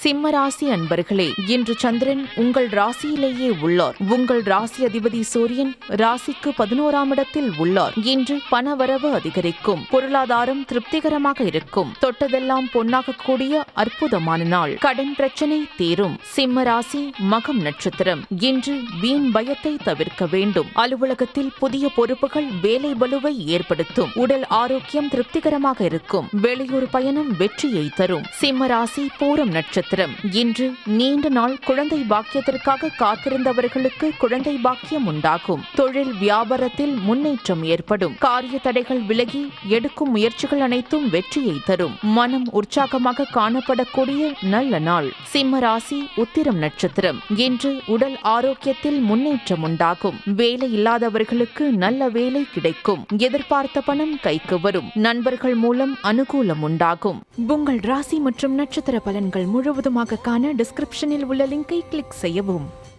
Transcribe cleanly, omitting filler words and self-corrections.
சிம்ம ராசி அன்பர்களே, இன்று சந்திரன் உங்கள் ராசியிலேயே உள்ளார். உங்கள் ராசி அதிபதி சூரியன் ராசிக்கு 11ஆம் இடத்தில் உள்ளார். இன்று பணவரவு அதிகரிக்கும். பொருளாதாரம் திருப்திகரமாக இருக்கும். தொட்டதெல்லாம் பொன்னாகக்கூடிய அற்புதமான நாள். கடன் பிரச்சனை தீரும். சிம்ம ராசி மகம் நட்சத்திரம். இன்று வீண் பயத்தை தவிர்க்க வேண்டும். அலுவலகத்தில் புதிய பொறுப்புகள் வேலை பளுவை ஏற்படுத்தும். உடல் ஆரோக்கியம் திருப்திகரமாக இருக்கும். வெளியூர் பயணம் வெற்றியை தரும். சிம்ம ராசி பூரம் நட்சத்திரம். இன்று நீண்ட நாள் குழந்தை பாக்கியத்திற்காக காத்திருந்தவர்களுக்கு குழந்தை பாக்கியம் உண்டாகும். தொழில் வியாபாரத்தில் முன்னேற்றம் ஏற்படும். காரிய தடைகள் விலகி எடுக்கும் முயற்சிகள் அனைத்தும் வெற்றியை தரும். மனம் உற்சாகமாக காணப்படக்கூடிய நல்ல நாள். சிம்ம ராசி உத்திரம் நட்சத்திரம். இன்று உடல் ஆரோக்கியத்தில் முன்னேற்றம் உண்டாகும். வேலை இல்லாதவர்களுக்கு நல்ல வேலை கிடைக்கும். எதிர்பார்த்த பணம் கைக்கு வரும். நண்பர்கள் மூலம் அனுகூலம் உண்டாகும். உங்கள் ராசி மற்றும் நட்சத்திர பலன்கள் முழுவதுமாக காண டிஸ்கிரிப்ஷனில் உள்ள லிங்கை கிளிக் செய்யவும்.